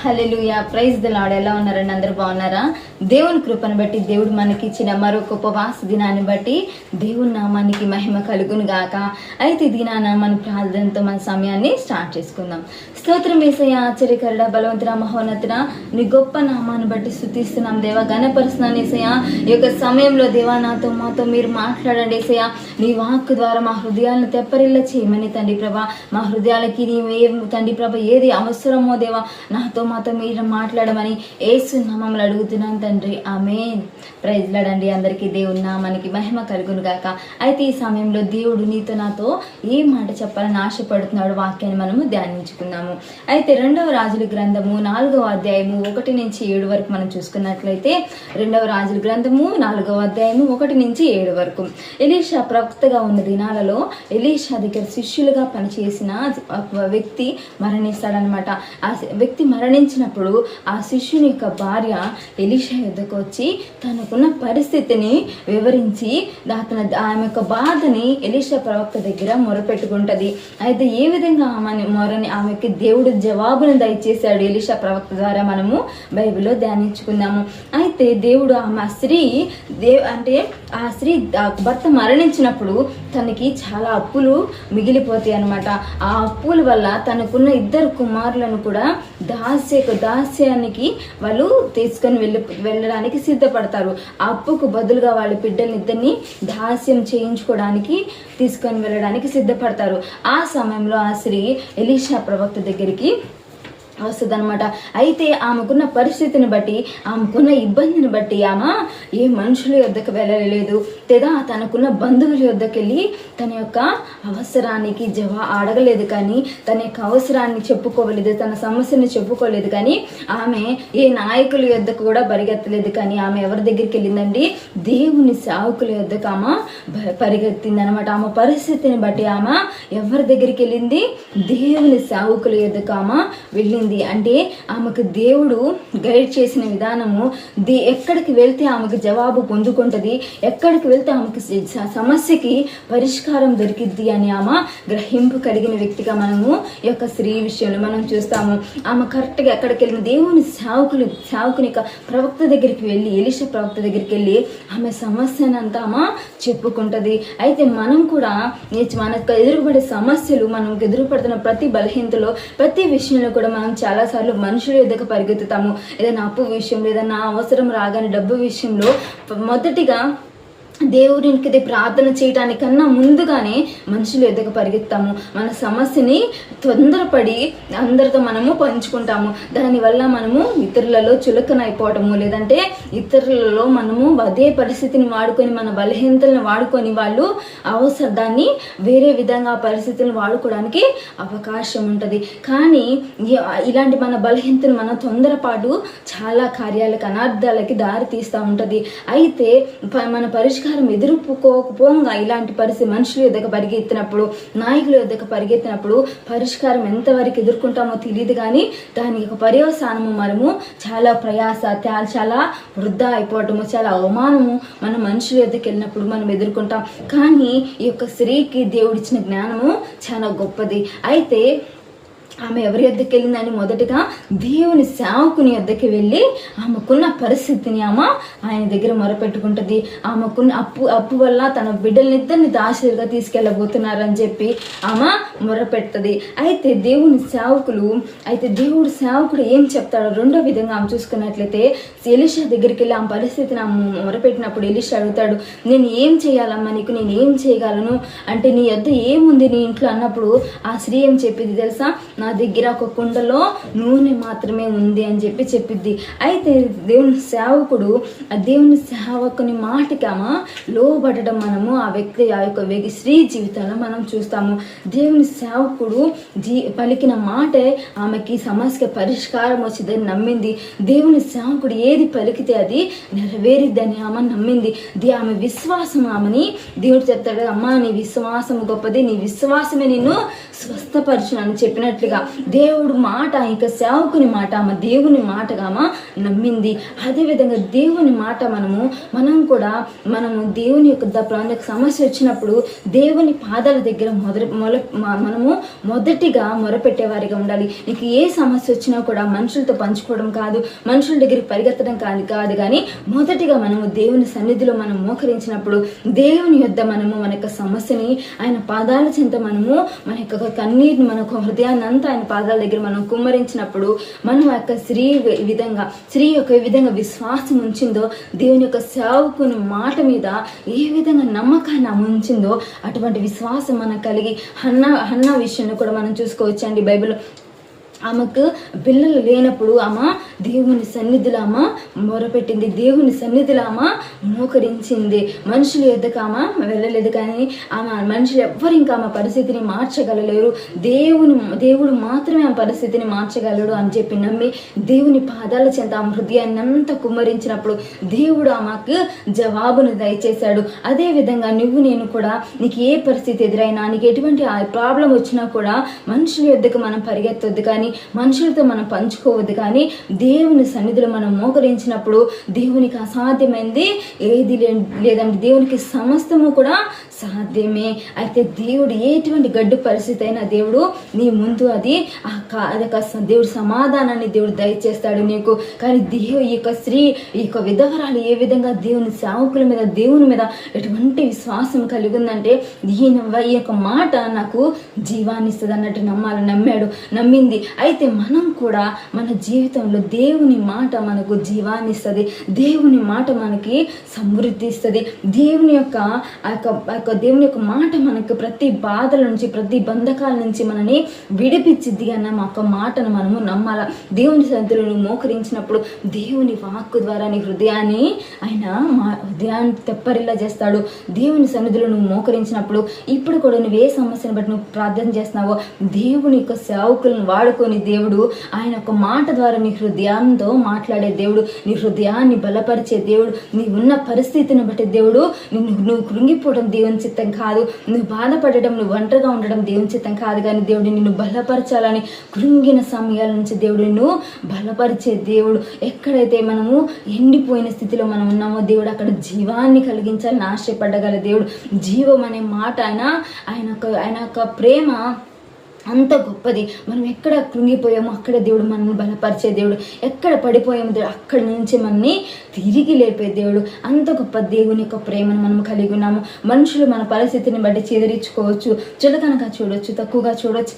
Hallelujah, praise the lord. ఎలా ఉన్నారండి? అందరూ బాగున్నారా? దేవుని కృపను బట్టి, దేవుడు మనకి ఇచ్చిన మరొక ఉపవాస దినాన్ని బట్టి దేవుని నామానికి మహిమ కలుగును గాక. అయితే దినాన మన ప్రార్థనతో మన సమయాన్ని స్టార్ట్ చేసుకుందాం. స్తోత్రం యేసయ్యా, ఆశ్చర్యకరుడ, బలవంతుడ, మహోన్నతుడ, నీ గొప్ప నామాన్ని బట్టి స్తుతిస్తున్నాం దేవా, ఘనపరుస్తున్నాను యేసయ్యా. ఈ యొక్క సమయంలో దేవా మాతో మీరు మాట్లాడండి యేసయ్యా. నీ వాక్కు ద్వారా మా హృదయాలను తెప్పరిల్ల చేయమని తండ్రి ప్రభా, మా హృదయాలకి నీవే తండ్రి ప్రభ ఏది అవసరమో దేవా మాతో మీరు మాట్లాడమని యేసు నామములో అడుగుతున్నాను తండ్రి, ఆమేన్. Praise lord. అందరికీ దేవుని నామానికి మహిమ కలుగును గాక. అయితే ఈ సమయంలో దేవుడు నీతో నాతో ఏ మాట చెప్పాలని ఆశపడుతున్నాడు వాక్యాన్ని మనము ధ్యానించుకుందాము. అయితే 2వ రాజుల గ్రంథము 4వ అధ్యాయము 1 నుంచి 7 వరకు మనం చూసుకున్నట్లయితే 2వ రాజుల గ్రంథము 4వ అధ్యాయము 1 నుంచి 7 వరకు ఎలీషా ప్రవక్తగా ఉన్న దినాలలో ఎలీషా దగ్గర శిష్యులుగా పనిచేసిన వ్యక్తి మరణిస్తాడనమాట. ఆ వ్యక్తి మరణించినప్పుడు ఆ శిష్యుని యొక్క భార్య ఎలీషా యొద్దకు వచ్చి తనకున్న పరిస్థితిని వివరించి ఆమె యొక్క బాధని ఎలీషా ప్రవక్త దగ్గర మొరపెట్టుకుంటది. అయితే ఏ విధంగా ఆమెకి దేవుడు జవాబును దయచేశాడు ఎలీషా ప్రవక్త ద్వారా మనము బైబిల్లో ధ్యానించుకుందాము. అయితే దేవుడు ఆ స్త్రీ ఆ స్త్రీ భర్త మరణించినప్పుడు తనకి చాలా అప్పులు మిగిలిపోతాయి అనమాట. ఆ అప్పుల వల్ల తనకున్న 2 కుమారులను కూడా దాస్యానికి వాళ్ళు తీసుకొని వెళ్ళడానికి సిద్ధపడతారు. ఆ అప్పుకు బదులుగా వాళ్ళ బిడ్డలిద్దరిని దాస్యం చేయించుకోవడానికి తీసుకొని వెళ్ళడానికి సిద్ధపడతారు. ఆ సమయంలో ఆ స్త్రీ ఎలీషా ప్రవక్త దగ్గరికి వస్తుంది అనమాట. అయితే ఆమెకున్న పరిస్థితిని బట్టి, ఆమెకున్న ఇబ్బందిని బట్టి ఆమె ఏ మనుషుల యొద్దకు వెళ్ళలేదు, లేదా తనకున్న బంధువుల యొద్దకు వెళ్ళి తన యొక్క అవసరానికి అడగలేదు, కానీ తన యొక్క అవసరాన్ని చెప్పుకోలేదు, తన సమస్యని చెప్పుకోలేదు. కానీ ఆమె ఏ నాయకుల యొద్దకు కూడా పరిగెత్తలేదు, కానీ ఆమె ఎవరి దగ్గరికి వెళ్ళిందండి? దేవుని సేవకుల యొద్దకు ఆమె పరిగెత్తింది అనమాట. ఆమె పరిస్థితిని బట్టి ఆమె ఎవరి దగ్గరికి వెళ్ళింది? దేవుని సేవకుల యొద్దకు ఆమె వెళ్ళింది. అంటే ఆమెకు దేవుడు గైడ్ చేసిన విధానము ఎక్కడికి వెళ్తే ఆమెకు జవాబు పొందుకుంటుంది, ఎక్కడికి వెళ్తే ఆమెకు సమస్యకి పరిష్కారం దొరికిద్ది అని ఆమె గ్రహింపు కలిగిన వ్యక్తిగా మనము ఈ యొక్క స్త్రీ విషయంలో మనం చూస్తాము. ఆమె కరెక్ట్గా ఎక్కడికి వెళ్ళిన దేవుని సేవకుని యొక్క ప్రవక్త దగ్గరికి వెళ్ళి, ఎలీషా ప్రవక్త దగ్గరికి వెళ్ళి ఆమె సమస్యనంతా ఆమె చెప్పుకుంటుంది. అయితే మనం కూడా మనకు ఎదురుపడే సమస్యలు, మనకు ఎదురుపడుతున్న ప్రతి బలహీనతలో, ప్రతి విషయంలో కూడా మనం చాలాసార్లు మనుషుల యొద్దకు పరిగెత్తుతాము. ఏదైనా అప్పు విషయంలో, ఏదైనా అవసరం రాగానే డబ్బు విషయంలో మొదటిగా దేవునికి ప్రార్థన చేయడానికన్నా ముందుగానే మనుషుల యొద్దకు పరిగెత్తాము. మన సమస్యని తొందరపడి అందరితో మనము పంచుకుంటాము. దానివల్ల మనము ఇతరులలో చులకనైపోవటము, లేదంటే ఇతరులలో మనము అదే పరిస్థితిని వాడుకొని, మన బలహీనతలను వాడుకొని వాళ్ళు దాన్ని వేరే విధంగా పరిస్థితులను వాడుకోవడానికి అవకాశం ఉంటుంది. కానీ ఇలాంటి మన బలహీనతను మన తొందరపాటు చాలా కార్యాలకు, అనార్థాలకి దారి తీస్తూ ఉంటుంది. అయితే మన పరిష్కారం ఎదుర్కోకపోగా ఇలాంటి పరిస్థితి మనుషుల యొద్దకు పరిగెత్తినప్పుడు, నాయకుల యొద్దకు పరిగెత్తినప్పుడు పరిష్కారం ఎంతవరకు ఎదుర్కొంటామో తెలియదు, కానీ దాని యొక్క పర్యవసానము మనము చాలా ప్రయాస, చాలా వృధా అయిపోవటము, చాలా అవమానము మన మనుషుల యొద్దకు వెళ్ళినప్పుడు మనం ఎదుర్కొంటాం. కానీ ఈ యొక్క స్త్రీకి దేవుడిచ్చిన జ్ఞానము చాలా గొప్పది. అయితే ఆమె ఎవరి యొద్దకు వెళ్ళిందని మొదటగా దేవుని సేవకుని యొద్దకు వెళ్ళి ఆమెకున్న పరిస్థితిని ఆమె ఆయన దగ్గర మొరపెట్టుకుంటుంది. ఆమెకున్న అప్పు వల్ల తన బిడ్డలనిద్దరిని దాసులుగా తీసుకెళ్ళబోతున్నారని చెప్పి ఆమె మొరపెడుతుంది. అయితే దేవుడు సేవకుడు ఏం చెప్తాడో రెండో విధంగా ఆమె చూసుకున్నట్లయితే, ఎలీషా దగ్గరికి వెళ్ళి ఆమె పరిస్థితిని ఆమె మొరపెట్టినప్పుడు ఎలీషా అడుగుతాడు, నేను ఏం చేయాలమ్మా, నీకు నేను ఏం చేయగలను అంటే, నీ యొద్ద ఏముంది నీ ఇంట్లో అన్నప్పుడు ఆ స్త్రీ ఏం చెప్పింది తెలుసా? నా దగ్గర ఒక కుండలో నూనె మాత్రమే ఉంది అని చెప్పిద్ది. అయితే దేవుని సేవకుని మాటకి ఆమె లోబడడం మనము ఆ యొక్క స్త్రీ జీవితంలో మనం చూస్తాము. దేవుని సేవకుడు పలికిన మాటే ఆమెకి సమస్య పరిష్కారం వచ్చిందని నమ్మింది. దేవుని సేవకుడు ఏది పలికితే అది నెరవేరిద్దని ఆమె నమ్మింది. ఆమె విశ్వాసం ఆమెని దేవుడు చెప్తాడు, అమ్మా నీ విశ్వాసం గొప్పది, నీ విశ్వాసమే నిన్ను స్వస్థపరచునని చెప్పినట్లుగా నమ్మికగా దేవుడు మాట, ఇక సేవకుని మాట, ఆమె దేవుని మాటగా ఆమె నమ్మింది. అదేవిధంగా దేవుని మాట మనం కూడా దేవుని యొక్క సమస్య వచ్చినప్పుడు దేవుని పాదాల దగ్గర మనము మొదటిగా మొరపెట్టేవారిగా ఉండాలి. నీకు ఏ సమస్య వచ్చినా కూడా మనుషులతో పంచుకోవడం కాదు, మనుషుల దగ్గరికి పరిగెత్తడం కాదు కానీ మొదటిగా మనము దేవుని సన్నిధిలో మనం మోకరించినప్పుడు దేవుని యొద్ద మన యొక్క సమస్యని ఆయన పాదాల చెంత మన యొక్క కన్నీటిని, మన యొక్క హృదయాన్ని అంతా ఆయన పాదాల దగ్గర మనం కుమ్మరించినప్పుడు మనం ఆ యొక్క స్త్రీ యొక్క విధంగా విశ్వాసం ఉంచిందో, దేవుని యొక్క సేవకుని మాట మీద ఏ విధంగా నమ్మకాన్ని ఉంచిందో అటువంటి విశ్వాసం మనకు కలిగి హన్నా విషయంలో కూడా మనం చూసుకోవచ్చండి. బైబిల్ ఆమెకు పిల్లలు లేనప్పుడు ఆమె దేవుని సన్నిధిలో ఆమె మొరపెట్టింది, దేవుని సన్నిధిలో ఆమె మోకరించింది. మనుషుల యొద్దకు ఆమె వెళ్ళలేదు, కానీ మనుషులు ఎవ్వరు ఇంకా ఆమె పరిస్థితిని మార్చగలలేరు. దేవుడు మాత్రమే ఆ పరిస్థితిని మార్చగలడు అని చెప్పి నమ్మి దేవుని పాదాల చెంత ఆమె హృదయాన్ని అంతా కుమ్మరించినప్పుడు దేవుడు ఆమెకు జవాబును దయచేశాడు. అదే విధంగా నేను కూడా నీకు ఏ పరిస్థితి ఎదురైనా, నీకు ఎటువంటి ప్రాబ్లం వచ్చినా కూడా మనుషుల యొద్దకు మనం పరిగెత్తొద్దు, కానీ మనుషులతో మనం పంచుకోవద్దు, కానీ దేవుని సన్నిధిలో మనం మోకరించినప్పుడు దేవునికి అసాధ్యమైంది ఏది లేదండి. దేవునికి సమస్తము కూడా సాధ్యమే. అయితే దేవుడు ఎటువంటి గడ్డు పరిస్థితి అయినా దేవుడు నీ ముందు దేవుడు సమాధానాన్ని దేవుడు దయచేస్తాడు నీకు. కానీ ఈ యొక్క స్త్రీ, ఈ యొక్క విధవరాలు ఏ విధంగా దేవుని సేవకుల మీద, దేవుని మీద ఎటువంటి విశ్వాసం కలిగి ఉందంటే, ఈ యొక్క మాట నాకు జీవాన్ని ఇస్తుంది అన్నట్టు నమ్మింది. అయితే మనం కూడా మన జీవితంలో దేవుని మాట మనకు జీవాన్ని ఇస్తుంది, దేవుని మాట మనకి సమృద్ధి ఇస్తుంది. దేవుని యొక్క మాట మనకు ప్రతి బాధల నుంచి, ప్రతి బంధకాల నుంచి మనని విడిపించిద్ది అన్న ఒక మాటను మనము నమ్మాల. దేవుని సన్నిధిలో మోకరించినప్పుడు దేవుని వాక్కు ద్వారా నీ హృదయాన్ని తెప్పరిల్లా చేస్తాడు. దేవుని సన్నిధిలో నువ్వు మోకరించినప్పుడు ఇప్పుడు కూడా నువ్వు ఏ సమస్యను బట్టి నువ్వు ప్రార్థన చేస్తున్నావో దేవుని యొక్క సేవకులను వాడుకొని దేవుడు ఆయన ఒక మాట ద్వారా నీ హృదయంతో మాట్లాడే దేవుడు, నీ హృదయాన్ని బలపరిచే దేవుడు. నీ ఉన్న పరిస్థితిని బట్టి దేవుడు నువ్వు కృంగిపోవడం దేవుని చిత్తం కాదు, నువ్వు బాధపడడం, నువ్వు ఒంటరిగా ఉండడం దేవుని చిత్తం కాదు, కానీ దేవుడు నిన్ను బలపరచాలని, కృంగిన సమయాల నుంచి దేవుడు నిన్ను బలపరిచే దేవుడు. ఎక్కడైతే మనము ఎండిపోయిన స్థితిలో మనం ఉన్నామో దేవుడు అక్కడ జీవాన్ని కలిగించాలని ఆశపడగల దేవుడు. జీవం అనే మాట ఆయన యొక్క ప్రేమ అంత గొప్పది. మనం ఎక్కడ కృంగిపోయామో అక్కడ దేవుడు మనల్ని బలపరిచే దేవుడు, ఎక్కడ పడిపోయామో దేవుడు అక్కడి నుంచి మనల్ని తిరిగి లేపే దేవుడు. అంత గొప్ప దేవుని యొక్క ప్రేమను మనం కలిగి ఉన్నాము. మనుషులు మన పరిస్థితిని బట్టి చెదిరించుకోవచ్చు, చులకనగా చూడొచ్చు, తక్కువగా చూడొచ్చు,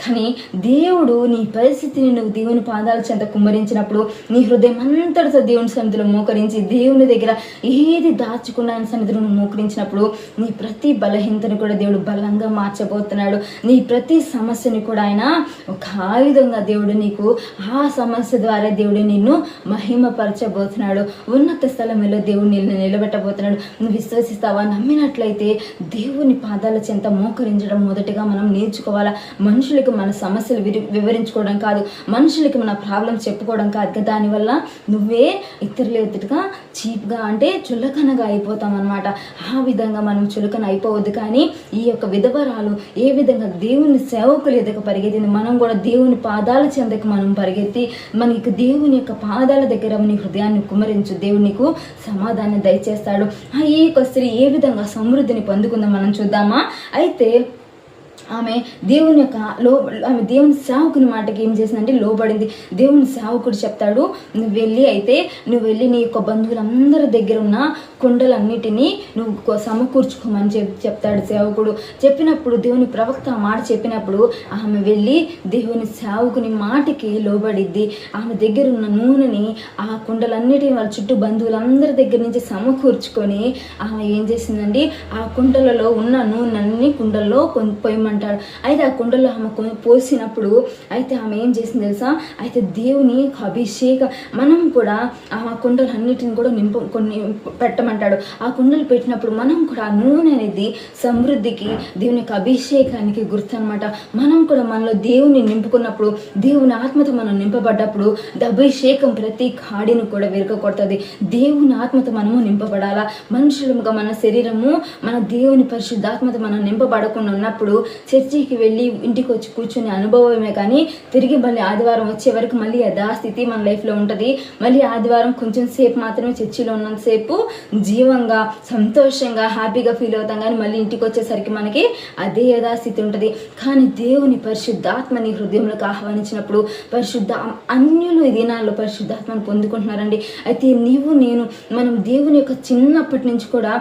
కానీ దేవుడు నీ పరిస్థితిని నువ్వు దేవుని పాదాల చెంత కుమ్మరించినప్పుడు, నీ హృదయం అంతటితో దేవుని సన్నిధిలో మోకరించి దేవుని దగ్గర ఏది దాచుకున్న ఆయన సన్నిధిలో నువ్వు మోకరించినప్పుడు నీ ప్రతి బలహీనతను కూడా దేవుడు బలంగా మార్చబోతున్నాడు. నీ ప్రతి సమస్యని కూడా ఆయన ఒక ఆయుధంగా దేవుడు నీకు ఆ సమస్య ద్వారా దేవుడు నిన్ను మహిమపరచబోతున్నాడు. ఉన్నత స్థలంలో దేవుడు నిన్ను నిలబెట్టబోతున్నాడు. నువ్వు విశ్వసిస్తావా? నమ్మినట్లయితే దేవుని పాదాల చెంత మోకరించడం మొదటిగా మనం నేర్చుకోవాలా. మనుషులకు మన సమస్యలు వివరించుకోవడం కాదు, మనుషులకి మన ప్రాబ్లమ్స్ చెప్పుకోవడం కాదు. దానివల్ల నువ్వే ఇతరుల ఎదుటిగా చీప్గా అంటే చులకనగా అయిపోతాం అనమాట. ఆ విధంగా మనం చులకన అయిపోవద్దు. కానీ ఈ యొక్క విధవరాలు ఏ విధంగా దేవుని సేవకులు ఎదుక పరిగెత్తింది, మనం కూడా దేవుని పాదాల చెందకు మనం పరిగెత్తి మనకి దేవుని యొక్క పాదాల దగ్గర నీ హృదయాన్ని కుమరించు, దేవుడు నీకు సమాధానం దయచేస్తాడు. ఈ యొక్క స్త్రీ ఏ విధంగా సమృద్ధిని పొందుకుందో మనం చూద్దామా. అయితే ఆమె దేవుని సేవకుని మాటకి ఏం చేసిందంటే లోబడింది. దేవుని సేవకుడు చెప్తాడు, నువ్వు వెళ్ళి నీ యొక్క బంధువులందరి దగ్గర ఉన్న కుండలన్నిటినీ నువ్వు సమకూర్చుకోమని చెప్తాడు సేవకుడు. చెప్పినప్పుడు దేవుని ప్రవక్త ఆ మాట చెప్పినప్పుడు ఆమె వెళ్ళి దేవుని సేవకుని మాటకి లోబడిద్ది. ఆమె దగ్గర ఉన్న నూనెని ఆ కుండలన్నిటిని వాళ్ళ చుట్టూ బంధువులందరి దగ్గర నుంచి సమకూర్చుకొని ఆమె ఏం చేసిందండి, ఆ కుండలలో ఉన్న నూనెని కుండల్లో పొయ్యమంటాడు. అయితే ఆ కుండలో ఆమె పోసినప్పుడు అయితే ఆమె ఏం చేసింది తెలుసా, అయితే దేవుని అభిషేక మనం కూడా ఆ కుండలన్నిటిని కూడా కొన్ని పెట్టమంటాడు. ఆ కుండలు పెట్టినప్పుడు మనం కూడా ఆ నూనె అనేది సమృద్ధికి, దేవుని యొక్క అభిషేకానికి గుర్తు అనమాట. మనం కూడా మనలో దేవుని నింపుకున్నప్పుడు, దేవుని ఆత్మతో మనం నింపబడ్డప్పుడు అభిషేకం ప్రతి కాడిని కూడా విరగొడుతుంది. దేవుని ఆత్మతో మనము నింపబడాలా. మనుషులుగా మన శరీరము మన దేవుని పరిశుద్ధాత్మతో మనం నింపబడకుండా ఉన్నప్పుడు చర్చికి వెళ్ళి ఇంటికి వచ్చి కూర్చునే అనుభవమే కానీ తిరిగి మళ్ళీ ఆదివారం వచ్చే వరకు మళ్ళీ యథాస్థితి మన లైఫ్లో ఉంటుంది. మళ్ళీ ఆదివారం కొంచెం సేపు మాత్రమే చర్చిలో ఉన్నంతసేపు జీవంగా సంతోషంగా హ్యాపీగా ఫీల్ అవుతాం, కానీ మళ్ళీ ఇంటికి వచ్చేసరికి మనకి అదే యథాస్థితి ఉంటుంది. కానీ దేవుని పరిశుద్ధాత్మని హృదయంలోకి ఆహ్వానించినప్పుడు అన్యులు ఈ దినాల్లో పరిశుద్ధాత్మను పొందుకుంటున్నారండి. అయితే నీవు నేను మనం దేవుని యొక్క చిన్నప్పటి నుంచి కూడా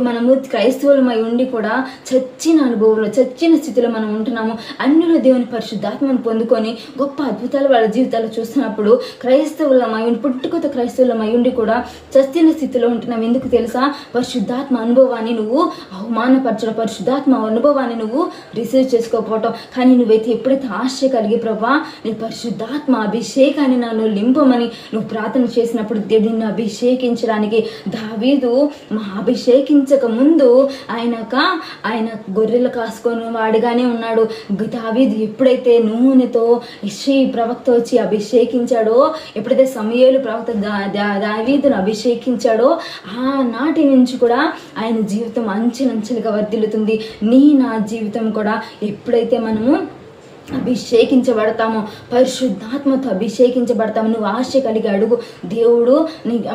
మనము క్రైస్తవులమై ఉండి కూడా చచ్చిన అనుభవంలో చచ్చిన స్థితిలో మనం ఉంటున్నాము. అన్యులు దేవుని పరిశుద్ధాత్మను పొందుకొని గొప్ప అద్భుతాలు వాళ్ళ జీవితాలు చూస్తున్నప్పుడు క్రైస్తవులమై పుట్టుకతో క్రైస్తవులమై ఉండి కూడా చచ్చిన స్థితిలో ఉంటున్నాం. ఎందుకు తెలుసా? పరిశుద్ధాత్మ అనుభవాన్ని నువ్వు అవమానపరచడం, పరిశుద్ధాత్మ అనుభవాన్ని నువ్వు రిసీవ్ చేసుకోకపోవటం. కానీ నువ్వైతే ఎప్పుడైతే ఆశ కలిగి ప్రభా నీ పరిశుద్ధాత్మ అభిషేకాన్ని నన్ను లింపమని నువ్వు ప్రార్థన చేసినప్పుడు దేవుడిని అభిషేకించడానికి దావీదు అభిషేకించక ముందు ఆయన గొర్రెలు కాసుకొని వాడిగానే ఉన్నాడు. దావీదు ఎప్పుడైతే నూనెతో యెషయి ప్రవక్త వచ్చి అభిషేకించాడో, ఎప్పుడైతే సమూయేలు ప్రవక్త దావీదును అభిషేకించాడో ఆనాటి నుంచి కూడా ఆయన జీవితం అంచెలంచెలుగా వర్ధిల్లుతుంది. నా జీవితం కూడా ఎప్పుడైతే మనము అభిషేకించబడతాము, పరిశుద్ధాత్మతో అభిషేకించబడతాము. నువ్వు ఆశ కలిగి అడుగు. దేవుడు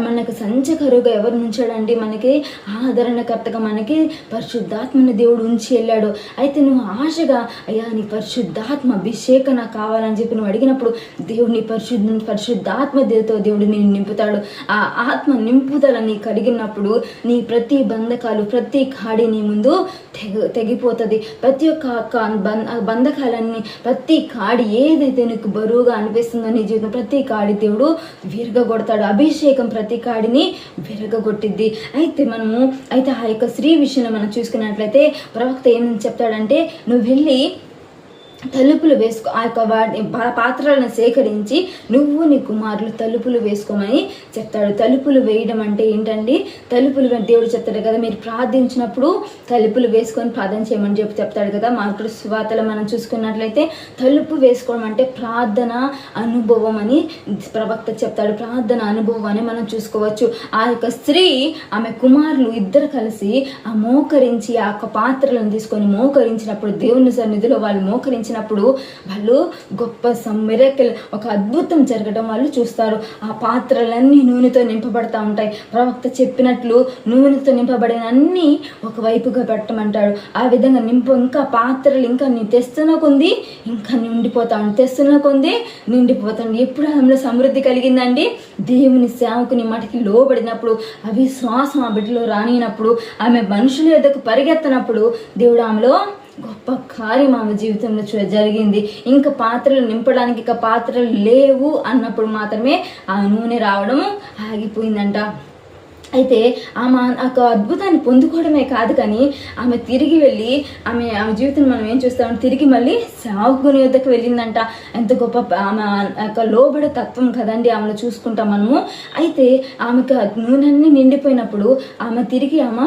మనకు సంచకరుగా ఎవరు ఉంచాడండి? మనకి ఆదరణకర్తగా మనకి పరిశుద్ధాత్మని దేవుడు ఉంచి వెళ్ళాడు. అయితే నువ్వు ఆశగా అయ్యా నీ పరిశుద్ధాత్మ అభిషేకం నాకు కావాలని చెప్పి నువ్వు అడిగినప్పుడు దేవుడిని పరిశుద్ధాత్మతో దేవుడు నేను నింపుతాడు. ఆ ఆత్మ నింపుదల నీ కలిగినప్పుడు నీ ప్రతి బంధకాలు ప్రతి కాడి నీ ముందు తెగిపోతుంది. ప్రతి ఒక్క బంధకాలన్నీ ప్రతి కాడి ఏదైతే నీకు బరువుగా అనిపిస్తుందో నీ జీవితం ప్రతి కాడి దేవుడు విరగొడతాడు. అభిషేకం ప్రతి కాడిని విరగొట్టిద్ది. అయితే ఆ యొక్క స్త్రీ విషయంలో మనం చూసుకున్నట్లయితే ప్రవక్త ఏం చెప్తాడంటే, నువ్వు వెళ్ళి తలుపులు వేసుకో, ఆ యొక్క పాత్రలను సేకరించి నువ్వు నీ కుమారులు తలుపులు వేసుకోమని చెప్తాడు. తలుపులు వేయడం అంటే ఏంటండి? తలుపులు దేవుడు చెప్తాడు కదా, మీరు ప్రార్థించినప్పుడు తలుపులు వేసుకొని ప్రార్థన చేయమని చెప్తాడు కదా. మార్కుడు సువార్తలో మనం చూసుకున్నట్లయితే తలుపు వేసుకోవడం అంటే ప్రార్థన అనుభవం అని ప్రవక్త చెప్తాడు. ప్రార్థన అనుభవం అని మనం చూసుకోవచ్చు. ఆ యొక్క స్త్రీ ఆమె కుమారులు ఇద్దరు కలిసి ఆ మోకరించి ఆ యొక్క పాత్రలను తీసుకొని మోకరించినప్పుడు దేవుని సన్నిధిలో వాళ్ళు మోకరించినప్పుడు వాళ్ళు గొప్ప మిరకిల్ ఒక అద్భుతం జరగడం వాళ్ళు చూస్తారు. ఆ పాత్రలన్నీ నూనెతో నింపబడతా ఉంటాయి. ప్రవక్త చెప్పినట్లు నూనెతో నింపబడిన అన్ని ఒకవైపుగా పెట్టమంటాడు. ఆ విధంగా ఇంకా పాత్రలు ఇంకా నీ తెస్తున్న కొంది ఇంకా నిండిపోతాడు, తెస్తున్న కొంది నిండిపోతాడు. ఎప్పుడు ఆమెలో సమృద్ధి కలిగిందండి? దేవుని సేవకుని మటికి లోబడినప్పుడు, అవిశ్వాసం ఆ బిడ్డలో రానినప్పుడు, ఆమె మనుషుల ఎద్దకు పరిగెత్తనప్పుడు దేవుడు ఆమెలో గొప్ప కార్యం ఆమె జీవితంలో జరిగింది. ఇంకా పాత్రలు నింపడానికి ఇక పాత్రలు లేవు అన్నప్పుడు మాత్రమే ఆ నూనె రావడం ఆగిపోయిందంట. అయితే ఆమె ఒక అద్భుతాన్ని పొందుకోవడమే కాదు, కానీ ఆమె తిరిగి వెళ్ళి ఆమె జీవితం మనం ఏం చూస్తామంటే తిరిగి మళ్ళీ సేవకుని వద్దకు వెళ్ళిందంట. ఎంత గొప్ప ఆమె యొక్క లోబడే తత్వం కదండి ఆమెను చూసుకుంటాం మనము. అయితే ఆమెకు నూనెన్ని నిండిపోయినప్పుడు ఆమె తిరిగి ఆమె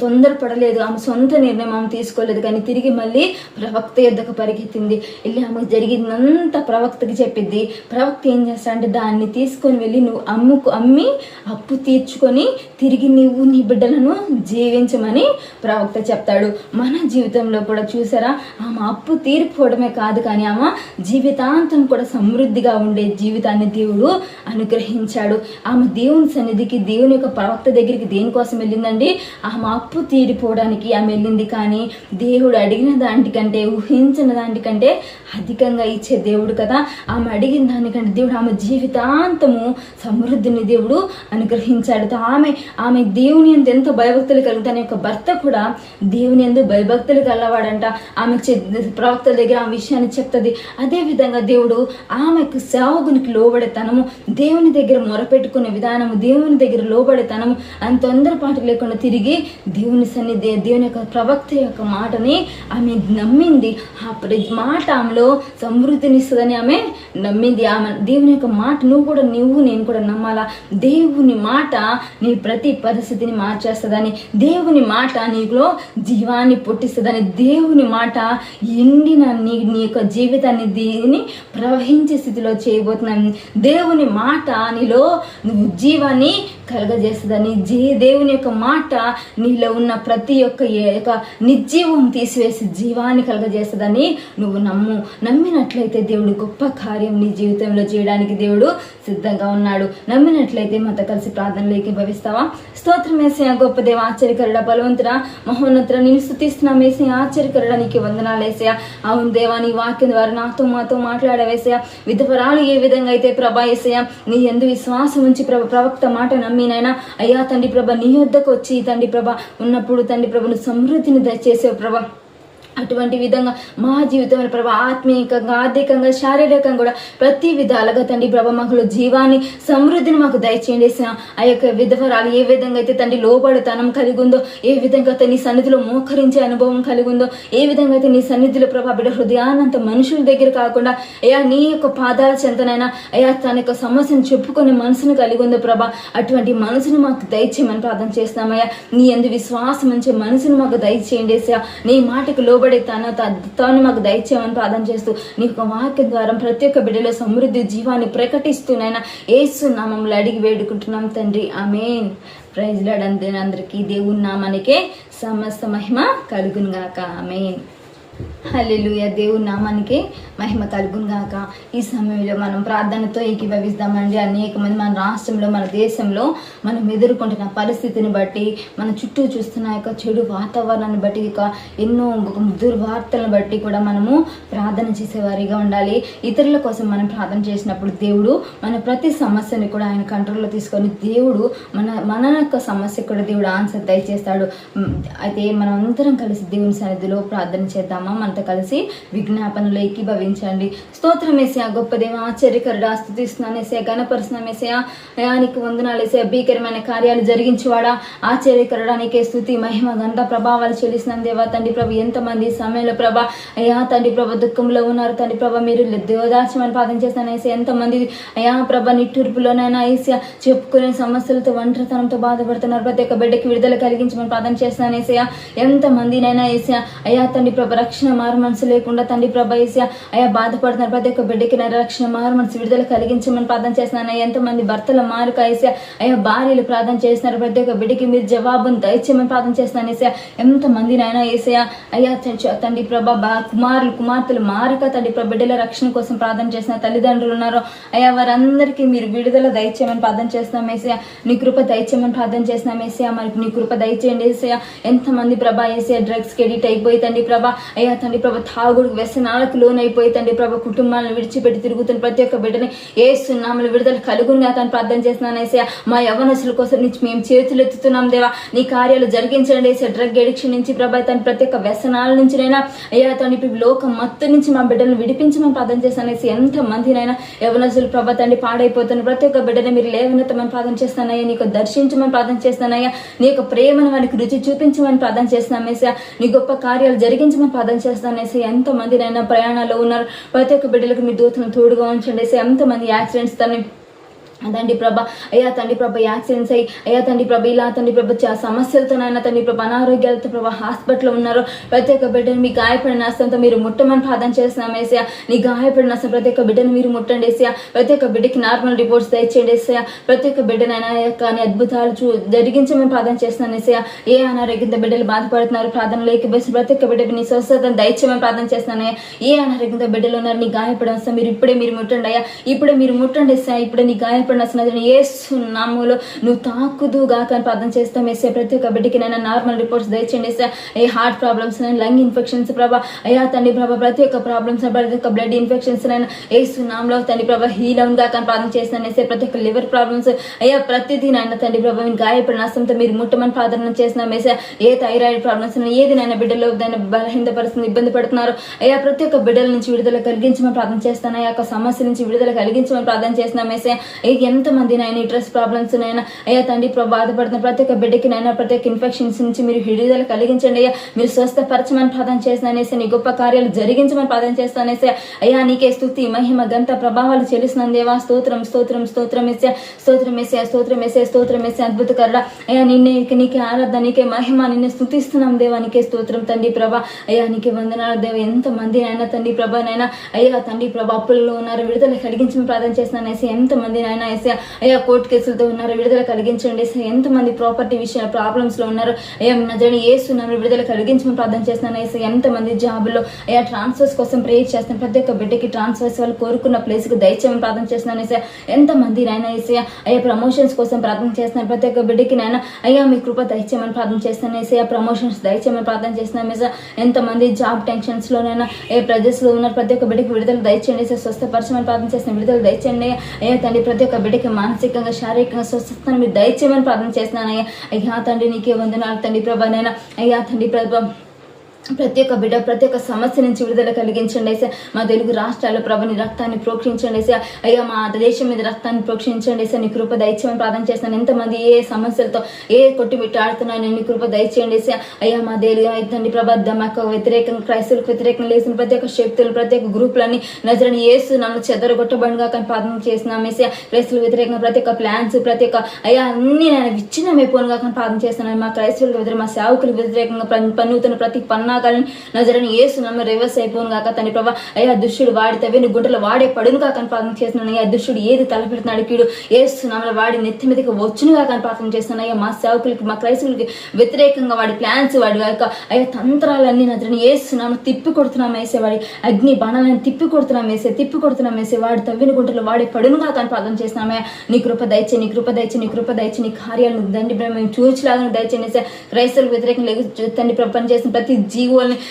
తొందరపడలేదు, ఆమె సొంత నిర్ణయం ఆమె తీసుకోలేదు, కానీ తిరిగి మళ్ళీ ప్రవక్త యొద్దకు పరిగెత్తింది. వెళ్ళి ఆమెకు జరిగిందంతా ప్రవక్తకి చెప్పిద్ది. ప్రవక్త ఏం చేస్తాడంటే దాన్ని తీసుకొని వెళ్ళి నువ్వు అమ్మి అప్పు తీర్చుకొని తిరిగి నువ్వు నీ బిడ్డలను జీవించమని ప్రవక్త చెప్తాడు. మన జీవితంలో కూడా చూసారా, ఆమె అప్పు తీరిపోవడమే కాదు, కానీ ఆమె జీవితాంతం కూడా సమృద్ధిగా ఉండే జీవితాన్ని దేవుడు అనుగ్రహించాడు. ఆమె దేవుని సన్నిధికి, దేవుని యొక్క ప్రవక్త దగ్గరికి దేనికోసం వెళ్ళిందండి? ఆమె అప్పు తీరిపోవడానికి ఆమె వెళ్ళింది. కానీ దేవుడు అడిగిన దానికంటే, ఊహించిన దానికంటే అధికంగా ఇచ్చే దేవుడు కదా. ఆమె అడిగిన దానికంటే దేవుడు ఆమె జీవితాంతము సమృద్ధిని దేవుడు అనుగ్రహించాడు. ఆమె దేవుని యందు ఎంతో భయభక్తులు కలిగి, తన యొక్క భర్త కూడా దేవుని యందు భయభక్తులు కలవాడంట. ఆమె ప్రవక్తల దగ్గర ఆ విషయాన్ని చెప్తుంది. అదే విధంగా దేవుడు ఆమెకు సేవకునికి లోబడేతనము, దేవుని దగ్గర మొరపెట్టుకునే విధానము, దేవుని దగ్గర లోబడేతనము, అంత తొందరపాటు లేకుండా తిరిగి దేవుని సన్నిధి, దేవుని యొక్క ప్రవక్త యొక్క మాటని ఆమె నమ్మింది. ఆ మాట ఆమెలో సమృద్ధినిస్తుందని ఆమె నమ్మింది. ఆమె దేవుని యొక్క మాట నేను కూడా నమ్మాలా. దేవుని మాట నీ ప్రతి పరిస్థితిని మార్చేస్తుందని, దేవుని మాట నీలో జీవాన్ని పుట్టిస్తుందని, దేవుని మాట ఎండిన నీ యొక్క జీవితాన్ని దీన్ని ప్రవహించే స్థితిలో చేయబోతున్నాను. దేవుని మాట నీలో నువ్వు జీవాన్ని కలగజేస్తుందని, దేవుని యొక్క మాట నీలో ఉన్న ప్రతి ఒక్క నిర్జీవం తీసివేసి జీవాన్ని కలగజేస్తుందని నువ్వు నమ్మినట్లయితే దేవుడు గొప్ప కార్యం నీ జీవితంలో చేయడానికి దేవుడు సిద్ధంగా ఉన్నాడు. నమ్మినట్లయితే మాతో కలిసి ప్రార్థనలో ఏకీభవిస్తావా? స్తోత్రం యేసయ్యా, గొప్ప దేవ, ఆశ్చర్యకరుడా, బలవంతుడా, మహోన్నతుడా, నేను స్తుతిస్తున్నాం యేసయ్యా. ఆశ్చర్యకరుడా, నీకు వందనాలు యేసయ్యా. అవును దేవా, నీ వాక్యం ద్వారా మాతో మాట్లాడవేసయ్యా. విధవరాలు ఏ విధంగా అయితే ప్రభా యేసయ్యా నీ యందు విశ్వాసం ఉంచి ప్రవక్త మాట నమ్మినైనా అయ్యా తండ్రి ప్రభ నీ వద్దకు వచ్చి తండ్రి ప్రభ ఉన్నప్పుడు తండ్రి ప్రభను సమృద్ధిని దయచేసేవు ప్రభ. అటువంటి విధంగా మా జీవితంలో ప్రభా ఆత్మీయంగా, ఆర్థికంగా, శారీరకంగా కూడా ప్రతి విధాలుగా తండ్రి ప్రభ మాకు జీవాన్ని, సమృద్ధిని మాకు దయచేయండి. ఆ యొక్క విధవరాలు ఏ విధంగా అయితే తండ్రి లోబడుతనం కలిగి ఉందో, ఏ విధంగా అయితే నీ సన్నిధిలో మోకరించే అనుభవం కలిగి ఉందో, ఏ విధంగా అయితే నీ సన్నిధిలో ప్రభా బిడ్డ హృదయాన్నంత మనుషుల దగ్గర కాకుండా అయ్యా నీ యొక్క పాదాల చెంతనైనా అయ్యా తన యొక్క సమస్యను చెప్పుకునే మనసును కలిగి ఉందో ప్రభా, అటువంటి మనసును మాకు దయచేయమని ప్రార్థన చేస్తున్నామయ్యా. నీ యందు విశ్వాసం ఉంచే మనసును మాకు దయచేయండి. నీ మాటకు లోబడి తాను మాకు దయచేయమని ప్రార్థన చేస్తూ నీ యొక్క వాక్యం ద్వారా ప్రతి ఒక్క బిడ్డలో సమృద్ధి జీవాన్ని ప్రకటిస్తూనైనా యేసు నామములో అడిగి వేడుకుంటున్నాం తండ్రి, ఆమేన్. Praise lord. అందరికీ దేవుని నామానికే సమస్త మహిమ కలుగును గాక, ఆమేన్. హల్లెలూయా. దేవుని నామానికి మహిమ కలుగును గాక. ఈ సమయంలో మనం ప్రార్థనతో ఏకీభవిస్తామండి. అనేక మంది మన రాష్ట్రంలో, మన దేశంలో మనం ఎదుర్కొంటున్న పరిస్థితిని బట్టి, మన చుట్టూ చూస్తున్న యొక్క చెడు వాతావరణాన్ని బట్టి, ఎన్నో దుర్వార్తలను బట్టి కూడా మనము ప్రార్థన చేసేవారిగా ఉండాలి. ఇతరుల కోసం మనం ప్రార్థన చేసినప్పుడు దేవుడు మన ప్రతి సమస్యని కూడా ఆయన కంట్రోల్లో తీసుకొని దేవుడు మన యొక్క సమస్య కూడా దేవుడు ఆన్సర్ దయచేస్తాడు. అయితే మనం అందరం కలిసి దేవుని సన్నిధిలో ప్రార్థన చేద్దామా? మనతో కలిసి విజ్ఞాపనలో ఏకీభవించండి. స్తోత్రం యేసయ్యా, గొప్ప దేవ, ఆశ్చర్యకరుడా, స్తుతిస్తున్నాను యేసయ్యా, ఘనపరుస్తున్నాం యేసయ్యా. నీకు వందనాలు యేసయ్యా. భీకరమైన కార్యాలు జరిగించేవాడా, ఆశ్చర్యకరుడా, నీకే స్తుతి, మహిమ, గంధ, ప్రభావాలు చెల్లిస్తున్నాం దేవా. తండ్రి ప్రభు ఎంతమంది సమయంలో ప్రభా అయ్యా తండ్రి ప్రభ దుఃఖంలో ఉన్నారు తండ్రి ప్రభ, మీరు దేవదాస్యమని ప్రార్థన చేస్తాను యేసయ్యా. ఎంతమంది అయ్యా ప్రభ నిట్టూర్పులోనైనా యేసయ్యా చెప్పుకునే సమస్యలతో, ఒంటరితనంతో బాధపడుతున్నారు. ప్రతి ఒక్క బిడ్డకి విడుదల కలిగించమని ప్రార్థన చేస్తున్నాను యేసయ్యా. ఎంతమందినైనా యేసయ్యా అయ్యా తండ్రి ప్రభ రక్షణ మారు మనసు లేకుండా తండ్రి ప్రభ యేసయ్యా అయ్యా బాధపడుతున్నారు. ప్రతి ఒక్క బిడ్డకి రక్షణ మారు మనసు విడుదల కలిగించమని ప్రార్థన చేస్తున్నాను. ఎంతమంది భర్తల మారుక యేసయ్యా అయ్యా భార్యలు ప్రార్థన చేస్తున్నారు. ప్రతి ఒక్క బిడ్డకి మీరు జవాబును దయచేయమని ప్రార్థన చేస్తున్నాను యేసయ్యా. ఎంతమందినైనా యేసయ్యా అయ్యా తండ్రి ప్రభ కుమార్తెలు మారక తండ్రి ప్రభ బిడ్డల రక్షణ కోసం ప్రార్థన చేసిన తల్లిదండ్రులు ఉన్నారు అయ్యా, వారందరికీ మీరు విడుదల దయచేయమని ప్రార్థన చేస్తున్నాం యేసయ్యా. నీ కృప దయచేయమని ప్రార్థన చేస్తున్నాం యేసయ్యా. మనకి నీ కృప దయచేయండి యేసయ్యా. ఎంతమంది ప్రభా యేసయ్యా డ్రగ్స్కి ఎడిట్ అయిపోయి తండ్రి ప్రభ అయ్యా తండ్రి ప్రభ తాగుడు వ్యసనాలకు లోనైపోయి తండ్రి ప్రభ కుటుంబాలను విడిచిపెట్టి తిరుగుతున్న ప్రతి ఒక్క బిడ్డని యేసు నామములో విడుదల కలుగునుగా తను ప్రార్థన చేస్తున్నాను యేసయ్యా. మా యవ్వనస్తుల కోసం నుంచి మేము చేతులు ఎత్తుతున్నాం దేవా. నీ కార్యాలు జరిగించండి యేసయ్యా. డ్రగ్ ఎడిక్షన్ నుంచి ప్రభ తన ప్రతి ఒక్క వ్యసనాల నుంచినైనా అయ్యా తండ్రి లోకం మొత్తం నుంచి మా బిడ్డలను విడిపించమని ప్రార్థన చేస్తాను యేసయ్యా. ఎంతమందినైనా యవ్వనస్తులు ప్రభ తండ్రి పాడైపోతున్న ప్రతి ఒక్క బిడ్డని మీరు లేవనెత్తమని ప్రార్థన చేస్తానయ్యా. నీకు దర్శించమని ప్రార్థన చేస్తానయ్యా. నీ యొక్క ప్రేమను వారికి రుచి చూపించమని ప్రార్థన చేస్తున్నాం యేసయ్యా. నీ గొప్ప కార్యాలు జరిగించమని ప్రార్థన చేస్తాను యేసయ్యా. ఎంతమందినైనా ప్రయాణాల్లో ఉన్నారు. ప్రతి ఒక్క బిడ్డలకు మీ దూతను తోడుగా ఉంచండి యేసయ్యా. ఎంతమంది యాక్సిడెంట్స్ తండ్రి ప్రభ అయ్యా తండ్రి ప్రభ యాక్సిడెంట్స్ అయ్యి అయ్యా తండ్రి ప్రభ ఇలా తండ్రి ప్రభ సమస్యలతోనైనా తండ్రి ప్రభ అనారోగ్యాలతో ప్రభ హాస్పిటల్లో ఉన్నారు. ప్రతి ఒక్క బిడ్డను మీ గాయపడిన హస్తంతో మీరు ముట్టమని ప్రార్థన చేస్తున్నాం యేసయ్యా. నీ గాయపడిన హస్తం ప్రతి ఒక్క బిడ్డను మీరు ముట్టండి యేసయ్యా. ప్రతి ఒక్క బిడ్డకి నార్మల్ రిపోర్ట్స్ దయచేయండి యేసయ్యా. ప్రతి ఒక్క బిడ్డనైనా కానీ అద్భుతాలు జరిగించమని ప్రార్థన చేస్తున్నాను యేసయ్యా. ఏ అనారోగ్యంతో బిడ్డలు బాధపడుతున్నారు ప్రార్థనలో ఏకీభవించిన ప్రతి ఒక్క బిడ్డకి నీ స్వస్థతను దయచేయమని ప్రార్థన చేస్తున్నానయ్యా. ఏ అనారోగ్యంతో బిడ్డలు ఉన్నారు నీ గాయపడిన హస్తం మీరు ముట్టండి అయ్యా. ఇప్పుడే మీరు ముట్టండి యేసయ్యా. ఇప్పుడే నీ గాయపడిన యేసు నామములో నువ్వు తాకుదుగా కానీ ప్రార్థన చేస్తాం యేసయ్యా. ప్రతి ఒక్క బిడ్డకి నైనా నార్మల్ రిపోర్ట్స్ దయచేయండి యేసయ్యా. ఏ హార్ట్ ప్రాబ్లమ్స్, లంగ్ ఇన్ఫెక్షన్స్ ప్రభా అయ్యా తండ్రి ప్రభా ప్రతి ఒక్క ప్రాబ్లమ్స్, ప్రతి ఒక్క బ్లడ్ ఇన్ఫెక్షన్స్ అయినా యేసు నామములో తండ్రి ప్రభా హీల్ అవునుగా కానీ ప్రార్థన చేస్తాను యేసయ్యా. ప్రతి ఒక్క లివర్ ప్రాబ్లమ్స్ అయ్యా ప్రతిదీ నాయన తండ్రి ప్రభా మీరు గాయపడిన హస్తంతో మీరు ముట్టమని ప్రార్థన చేస్తున్నాం యేసయ్యా. ఏ థైరాయిడ్ ప్రాబ్లమ్స్ ఏది నాయన బిడ్డలో దాన్ని బలహీన పరిస్థితి ఇబ్బంది పడుతున్నారు అయ్యా. ప్రతి ఒక్క బిడ్డల నుంచి విడుదల కలిగించమని ప్రార్థన చేస్తాను. ఆ యొక్క సమస్య నుంచి విడుదల కలిగించమని ప్రార్థన చేస్తున్నాం యేసయ్యా. ఎంతమంది నాయన డ్రెస్ ప్రాబ్లమ్స్ నైనా అయ్యా తండ్రి బాధపడుతున్న ప్రతి ఒక్క బిడ్డకి నైనా ప్రతి ఒక్క ఇన్ఫెక్షన్స్ నుంచి మీరు విడుదల కలిగించండి అయ్యా. మీరు స్వస్థపరచమని ప్రార్థన చేస్తున్నాను యేసయ్యా. నీ గొప్ప కార్యాలు జరిగించమని ప్రార్థన చేస్తాను యేసయ్యా. అయ్యా నీకే స్తుతి, మహిమ, గంత, ప్రభావాలు చెల్లిస్తున్నాను దేవా. స్తోత్రం స్తోత్రం స్తోత్రం యేసయ్యా. స్తోత్రం యేసయ్యా. స్తోత్రం యేసయ్యా. స్తోత్రం యేసయ్యా. అద్భుతకరుడా అయ్యా నీకే ఆరాధన, నీకే మహిమ, నిన్ను స్తుతిస్తున్నాం దేవా. నీకే స్తోత్రం తండ్రి ప్రభా అయ్యా. నీకే వందనాలు దేవ. ఎంతమంది అయినా తండ్రి ప్రభా నైనా అయ్యా తండ్రి ప్రభా అప్పుల్లో ఉన్నారు విడుదల కలిగించమని ప్రార్థన చేస్తున్నాను యేసయ్యా. ఎంతమంది నాయన ఏసయ్య. అయ్యా కోర్టు కేసులతో ఉన్నారు, విడుదల కలిగించండి ఏసయ్య. ఎంతమంది ప్రాపర్టీ విషయాల ప్రాబ్లమ్స్ లో ఉన్నారు, అయ్యా నజరేయుడైన యేసు విడుదల కలిగించమని ప్రార్థన చేస్తున్నాను ఏసయ్య. ఎంతమంది జాబుల్లో అయ్యా ట్రాన్స్ఫర్స్ కోసం ప్రేయర్ చేస్తాను, ప్రతి ఒక్క బిడ్డకి ట్రాన్స్ఫర్స్ వాళ్ళు కోరుకున్న ప్లేస్ కి దయచేయమని ప్రార్థన చేస్తున్నాను ఏసయ్య. ఎంతమంది నాయన ఏసయ్య అయ్యా ప్రమోషన్స్ కోసం ప్రార్థన చేస్తున్నాను, ప్రతి ఒక్క బిడ్డకి నాయన అయ్యా మీ కృప దయచేయమని ప్రార్థన చేస్తున్నాను ఏసయ్య. ప్రమోషన్స్ దయచేయమని ప్రార్థన చేస్తున్నాను ఏసయ్య. ఎంతమంది జాబ్ టెన్షన్స్ లోనైనా ఏ ప్రజెస్ లో ఉన్నారు, ప్రతి ఒక్క బిడ్డకి విడుదల దయచేయండి ఏసయ్య. స్వస్థపరచమని ప్రార్థన చేస్తున్నాను, విడుదల దయచేయండి అయ్యా తండ్రి. ప్రతి ఒక్క బిడ్డకి మానసికంగా శారీరకంగా స్వస్థతను మీరు దయచేయమని ప్రార్థన చేస్తున్నాను అయ్యా. అయ్యా తండ్రి నీకే వందనాలు తండ్రి ప్రభా నైనా. అయ్యా తండ్రి ప్రభా ప్రతి ఒక్క బిడ్డ ప్రతి ఒక్క సమస్య నుంచి విడుదల కలిగించండి అయితే. మా తెలుగు రాష్ట్రాల్లో ప్రభని రక్తాన్ని ప్రోక్షించండి అయితే. అయ్యా మా దేశం మీద రక్తాన్ని ప్రోక్షించండి అయితే. నీ కృప దయచేయమని ప్రార్థన చేస్తాను. ఎంతమంది ఏ సమస్యలతో ఏ కొట్టుమిట్టాడుతున్నాను, నీ కృప దయచేయండి అయితే. అయ్యా మా దేశ తండ్రి ప్రభ మాకు వ్యతిరేకంగా క్రైస్తవులకు వ్యతిరేకంగా లేసిన ప్రతి ఒక్క శక్తులు ప్రతి ఒక్క గ్రూపులని నజరేయుడైన యేసు నామములో చెదరగొట్టబడుగా కానీ ప్రార్థన చేస్తున్నాం ఏసయ్య. క్రైస్తవులకు వ్యతిరేకంగా ప్రతి ఒక్క ప్లాన్స్ ప్రతి ఒక్క అయ్యా అన్ని నేను విచ్ఛిన్నమైపోనుగా కానీ ప్రార్థన చేస్తున్నాను. మా క్రైస్తవులకు వ్యతిరేకంగా మా సేవకులకు వ్యతిరేకంగా పన్నుతున్న ప్రతి నజరేయుడైన యేసు నామములో రివర్స్ అయిపోను కాక తండ్రి ప్రభా. అయ్యా దుష్టుడు వాడి తవ్విన గుంటలు వాడే పడును కాక ప్రార్థన చేస్తున్నాను. అయ్యా దుష్టుడు ఏది తలపెడుతున్నాడు కీడు యేసు నామములో వాడి నెత్తి మీదకి వచ్చునుగా కానీ ప్రార్థన చేస్తున్నాను. అయ్యా మా సేవకులకి మా క్రైస్తవులకి వ్యతిరేకంగా వాడి ప్లాన్స్ వాడి అయ్యా తంత్రాలన్నీ నజరేయుడైన యేసు నామములో తిప్పి కొడుతున్నాం వేసే. వాడి అగ్ని బాణాలను తిప్పి కొడుతున్నాం వేసే. వాడి తవ్విన గుంటలు వాడే పడునుగా కానీ ప్రార్థన చేస్తున్నామయ్యా. నీ కృప దయచే, నీ కృప దయచే, నీ కృప దయచే, నీ కార్యాలను తండ్రి మేము చూచిలాగా దయచేసి. క్రైస్తవులకు వ్యతిరేకంగా తండ్రి పని చేసిన ప్రతి జీవుల్ని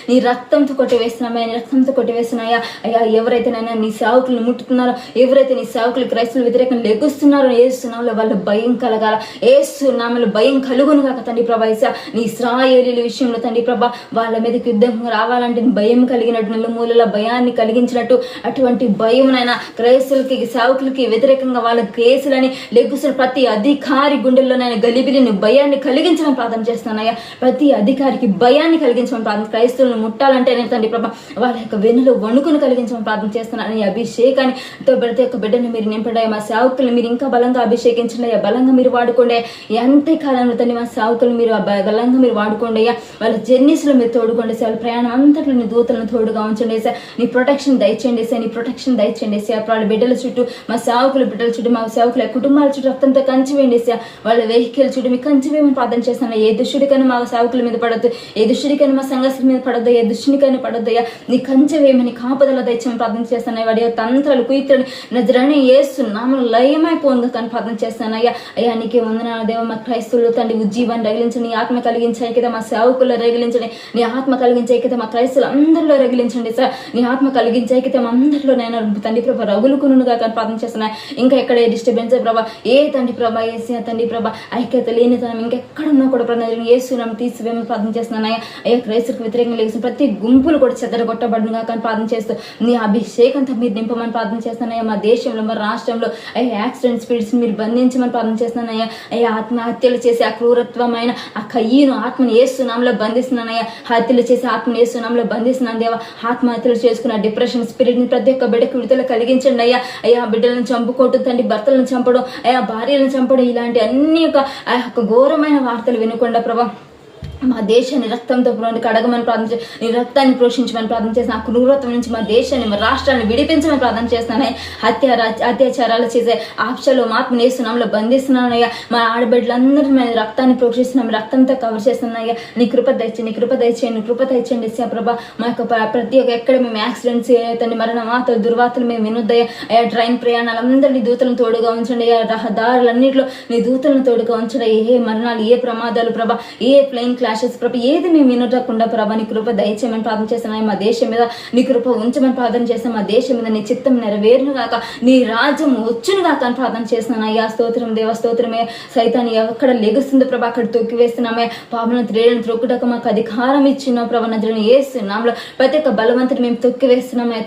నీ రక్తంతో కొట్టివేస్తున్నామయ్యా, నీ రక్తంతో కొట్టివేస్తున్నాయా. అయ్యా ఎవరైతే నైనా నీ సేవకులను ముట్టుతున్నారో, ఎవరైతే నీ సేవకులు క్రైస్తవుల వ్యతిరేకంగా లెగుస్తున్నారో యేసు నామములో వాళ్ళు భయం కలగాల, యేసు నామములో భయం కలుగును కాక తండ్రి ప్రభా. నీ ఇశ్రాయేలీయుల విషయంలో తండ్రి ప్రభా వాళ్ళ మీదకి యుద్ధం రావాలంటే భయం కలిగినట్టు నలుమూలల భయాన్ని కలిగించినట్టు అటువంటి భయమునైనా క్రైస్తవులకి సేవకులకి వ్యతిరేకంగా వాళ్ళ కేసులని లెగుస్తున్న ప్రతి అధికారి గుండెల్లోనైనా గలిబిలిని భయాన్ని కలిగించమని ప్రార్థన చేస్తున్నానయ్యా. ప్రతి అధికారికి భయాన్ని కలిగించమని ప్రార్థన, క్రైస్తవులను ముట్టాలంటే తండ్రి ప్రభా వాళ్ళ యొక్క వెన్నులో వణుకును కలిగించమని ప్రార్థన చేస్తున్నాను. ఈ అభిషేకాన్ని ప్రతి ఒక్క బిడ్డను మీరు నింపండి. మా సేవకులను మీరు ఇంకా బలంగా అభిషేకించండి అయ్యా, బలంగా మీరు వాడుకోండి. ఎంతకాలంలో తండ్రి మా సేవకులు మీరు బలంగా మీరు వాడుకోండి అయ్యా. వాళ్ళ జర్నీస్లో మీరు తోడుకోండి సార్, వాళ్ళ ప్రయాణం అంతట్లో నీ దూతలను తోడుగా ఉంచండి సార్. నీ ప్రొటెక్షన్ దయచేయండి సార్, నీ ప్రొటెక్షన్ దయచేయండి సార్. వాళ్ళ బిడ్డల చుట్టూ మా సేవకుల బిడ్డల చుట్టూ మా సేవకుల కుటుంబాల చుట్టూ రక్తంతో కంచి వేయండి సార్. వాళ్ళ వెహికల్ చుట్టూ మీకు కంచి వేయమని ప్రార్థన చేస్తాను. ఏ దుష్టుడికైనా మా సేవకుల మీద పడద్దు, ఏ దుష్టుడికైనా మా సంఘస్థుల మీద పడద్దు, ఏ దుష్టునికైనా పడద్దయ్యా. నీ కంచె వేయమని కాపుదల దయచేయమని ప్రార్థన చేస్తాను. వాడి తంత్రాలు కుయిత్రని నజరేయుడైన యేసు నామములో లయమైపోనుగా కానీ ప్రార్థన చేస్తాను అయ్యా. అయ్యా నీకే వందనాలు దేవ. మా క్రైస్తవులు తండ్రి ఉజ్జీవాన్ని రగిలించండి, నీ ఆత్మ కలిగించే ఐక్యత మా సేవకుల్లో రగిలించండి, నీ ఆత్మ కలిగించే ఐక్యత మా క్రైస్తవులు అందరిలో రగిలించండి సార్. నీ ఆత్మ కలిగించే ఐక్యత మా అందరిలో నేను తండ్రి ప్రభా రగులుకునుగా కానీ ప్రార్థన చేస్తున్నా. ఇంకా ఎక్కడ ఏ డిస్టర్బెన్స్ ప్రభా ఏ తండ్రి ప్రభా ఏసీ తండ్రి ప్రభా ఐక్యత లేనితనం ఇంకెక్కడున్నా కూడా నజరేయుడైన యేసు నామములో తీసివేయమని ప్రార్థన చేస్తున్నాను అయ్యా. అయ్యా క్రైస్తవులకు వ్యతిరేకంగా లేచిన ప్రతి గుంపులు కూడా చెదరగొట్టబడునుగా కానీ ప్రార్థన చేస్తూ నీ అభిషేకంతో మీరు నింపమని ప్రార్థన చేస్తున్నాయ్యా. మా దేశంలో మా రాష్ట్రంలో అయ్యా యాక్సిడెంట్ స్పిరిట్స్ మీరు బంధించమని ప్రార్థన చేస్తున్నానయ్యా. అయ్యా ఆత్మహత్యలు చేసి ఆ క్రూరత్వమైన ఆ కయ్యను ఆత్మని యేసు నామములో బంధిస్తున్నానయ్యా. హత్యలు చేసి ఆత్మని యేసు నామములో బంధిస్తున్నాను దేవా. ఆత్మహత్యలు చేసుకున్న డిప్రెషన్ స్పిరిట్ ని ప్రతి ఒక్క బిడ్డకు విడుదల కలిగించండి అయ్యా. అయ్యా బిడ్డలను చంపుకోవటం తండ్రి, భర్తలను చంపడం, అయ్యా భార్యలను చంపడం, ఇలాంటి అన్ని ఒక ఘోరమైన వార్తలు వినకుండా ప్రభా మా దేశాన్ని రక్తంతో కడగమని ప్రార్థన, నీ రక్తాన్ని ప్రోక్షించమని ప్రార్థన చేసిన ఆ క్రూరత్వం నుంచి మా దేశాన్ని మా రాష్ట్రాన్ని విడిపించమని ప్రార్థన చేస్తున్నాను. అత్యాచారాలు చేసే ఆప్షలో ఆత్మని యేసు నామములో బంధిస్తున్నానయ్యా. మా ఆడబిడ్డలందరూ మేము రక్తాన్ని ప్రోక్షిస్తున్నాం, రక్తంతో కవర్ చేస్తున్నాయ్యా. నీ కృప దయచేయండి, నీ కృప దయచేయండి, నీ కృప దయచేయండి ప్రభా. మా యొక్క ప్రతి ఒక్క ఎక్కడ మేము యాక్సిడెంట్స్ తండ్రి మరణ వార్తలు దుర్వార్తలు మేము వినొద్దయ్యా. అయ్యా ట్రైన్ ప్రయాణాలు అందరినీ దూతలను తోడుగా ఉంచండి అయ్యా. రహదారులన్నింటిలో నీ దూతలను తోడుగా ఉంచండి. ఏ మరణాలు ఏ ప్రమాదాలు ప్రభా, ఏ ప్లేన్ క్లాషెస్ ప్రభా ఏది మేము వినకుండా ప్రభా నీ కృప దయచేయమని ప్రార్థన చేస్తున్నాయి. మా దేశం మీద నీ కృప ఉంచమని ప్రార్థన చేస్తాం. మా దేశం మీద నీ చిత్తం నెరవేరును గాక, నీ రాజ్యం వచ్చును గాక అని ప్రార్థన చేస్తున్నాను అయ్యా. స్తోత్రం దేవ స్తోత్రమే. సైతాన్ని ఎక్కడ లెగుస్తుంది ప్రభా అక్కడ తొక్కివేస్తున్నామే. పాపను త్రేళ్ళను త్రొక్కుటకు మాకు అధికారం ఇచ్చిన ప్రభా నజరేయుడైన యేసు నామములో ప్రతి ఒక్క బలవంతుని మేము తొక్కివేస్తున్నామే.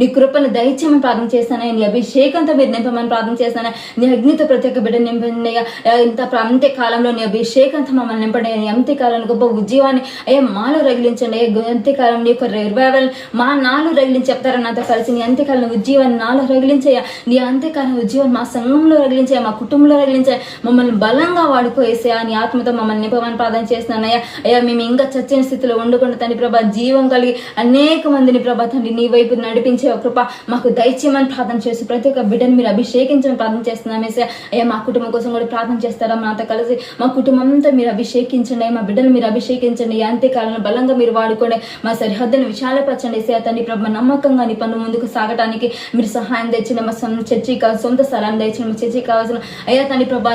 నీ కృపను దయచేయమని ప్రార్థన చేస్తాను. నీ అభిషేకంతో మీరు నింపమని ప్రార్థన చేస్తాను. నీ అగ్నితో ప్రతి ఒక్క బిడ్డ నింపండి అయ్యా. ఇంత అంత్య కాలంలో నీ అభిషేకంతో ఆత్మతో మమ్మల్ని నింపండి అయ్యా. అంత్యకాలం గొప్ప ఉద్యోగాన్ని అయ్యా మాలో రగిలించండి అయ్యా. అంత్యకాలం నీ యొక్క రివైవల్ మా నాలో రగిలించి చెప్తారని నాతో కలిసి నీ అంత్యకాలం ఉద్యోగాన్ని నాలో రగిలించయ్యా. నీ అంత్యకాలం ఉద్యోగాన్ని మా సంఘంలో రగిలించాయా, మా కుటుంబంలో రగిలించాయా. మమ్మల్ని బలంగా వాడుకోసేయా. నీ ఆత్మతో మమ్మల్ని నింపమని ప్రార్థన చేస్తున్నానయ్యా. అయ్యా మేము ఇంకా చచ్చిన స్థితిలో ఉండకుండా తండ్రి ప్రభా జీవం కలిగి అనేక మందిని ప్రభా తండ్రి నీ వైపు నడిపించే కృప మాకు దయచేయమని ప్రార్థన చేస్తూ ప్రతి ఒక్క బిడ్డను మీరు అభిషేకించమని ప్రార్థన చేస్తున్నాం ఏసయ్యా. అయ్యా మా కుటుంబం కోసం కూడా ప్రార్థన చేస్తారా నాతో కలిసి మా కుటుంబం అంతా మీరు అభిషేకించండి. మా బిడ్డలు మీరు అభిషేకించండి. అంత్యకాలంలో బలంగా మీరు వాడుకోండి. మా సరిహద్దును విశాలపరచండి ఏసయ్యా. తండ్రి ప్రభా నమ్మకంగా నీ పనులు ముందుకు సాగటానికి మీరు సహాయం తెచ్చిన మా చర్చి సొంత స్థలాన్ని దయచిన మా చర్చి కావాల్సిన అయ్యా తండ్రి ప్రభా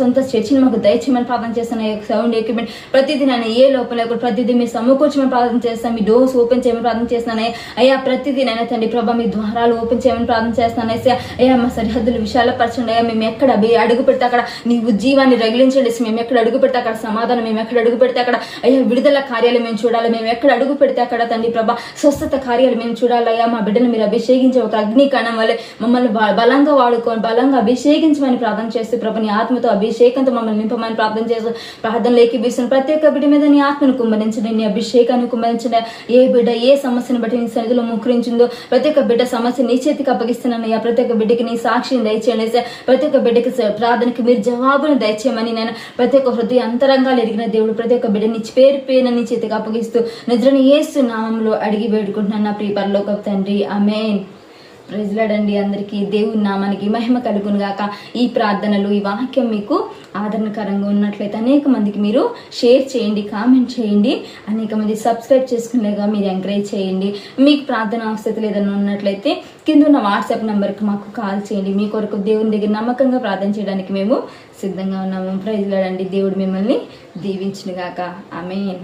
సొంత చర్చిని మాకు దయచేయమని ప్రార్థన చేస్తాను. సౌండ్ ఎక్విప్మెంట్ ప్రతిదీ నేను ఏ లోపల లేకుండా ప్రతిదీ మీరు సమకూర్చమని ప్రార్థన చేస్తాను. మీ డోర్స్ ఓపెన్ చేయమని ప్రార్థన చేస్తున్నాను అయ్యా. ప్రతిదీ నైనా తండ్రి ప్రభా మీ ద్వారాలు ఓపెన్ చేయమని ప్రార్థన చేస్తున్నాను అయ్యా. మా సరిహద్దులు విశాలపరచండి అయ్యా. మేము ఎక్కడ అడుగు పెడితే అక్కడ నీ ఉజ్జీవాన్ని రగిలించండి. మేము ఎక్కడ అడుగు పెడితే అక్కడ సమాధానం, మేము ఎక్కడ అడుగు పెడితే అక్కడ అయ్యా విడుదల కార్యాలు మేము చూడాలి. మేము ఎక్కడ అడుగు పెడితే అక్కడ తండ్రి ప్రభా స్వస్థత కార్యాలు మేము చూడాలి అయ్యా. మా బిడ్డను మీరు అభిషేకించే ఒక అగ్నికణం వల్లే మమ్మల్ని బలంగా వాడుకొని బలంగా అభిషేకించమని ప్రార్థన చేస్తూ ప్రభు నీ ఆత్మతో అభిషేకంతో మమ్మల్ని నింపమని ప్రార్థన చేస్తూ ప్రార్థనలు ఏకీభవిస్తున్న ప్రతి ఒక్క బిడ్డ మీద నీ ఆత్మను కుమ్మరించండి, నీ అభిషేకాన్ని కుమ్మరించండి. ఏ బిడ్డ ఏ సమస్యను బట్టి నీ సన్నిధిలో ముఖ్రించిందో ప్రతి ఒక్క బిడ్డ సమస్య నీ చేతికి అప్పగిస్తున్నాను అయ్యా. ప్రతి ఒక్క బిడ్డకి నీ సాక్షిని దయచేయండి. ప్రతి ఒక్క బిడ్డకి ప్రార్థనకి మీరు జవాబును దయచేయమని నేను ప్రతి ఒక్క హృదయ అంతరంగాలు ఎరిగిన దేవుడు ప్రతి ఒక్క బిడ్డ నీ పేరు నీ చేతికి అప్పగిస్తూ నిద్రని యేసు నామంలో అడిగి వేడుకుంటున్నాను నా ప్రియ పరలోకపు తండ్రి. ఆమేన్. ప్రైజ్ లార్డ్ అండి. అందరికీ దేవుని నామానికి మహిమ కలుగును గాక. ఈ ప్రార్థనలు ఈ వాక్యం మీకు ఆదరణకరంగా ఉన్నట్లయితే అనేక మందికి మీరు షేర్ చేయండి, కామెంట్ చేయండి. అనేక మంది సబ్స్క్రైబ్ చేసుకునేగా మీరు ఎంకరేజ్ చేయండి. మీకు ప్రార్థన అవసరం ఏదైనా ఉన్నట్లయితే కింద ఉన్న వాట్సాప్ నెంబర్కి మాకు కాల్ చేయండి. మీ కొరకు దేవుని దగ్గర నమ్మకంగా ప్రార్థన చేయడానికి మేము సిద్ధంగా ఉన్నాము. ప్రైజ్ లార్డ్ అండి. దేవుడు మిమ్మల్ని దీవించును గాక. ఆమేన్.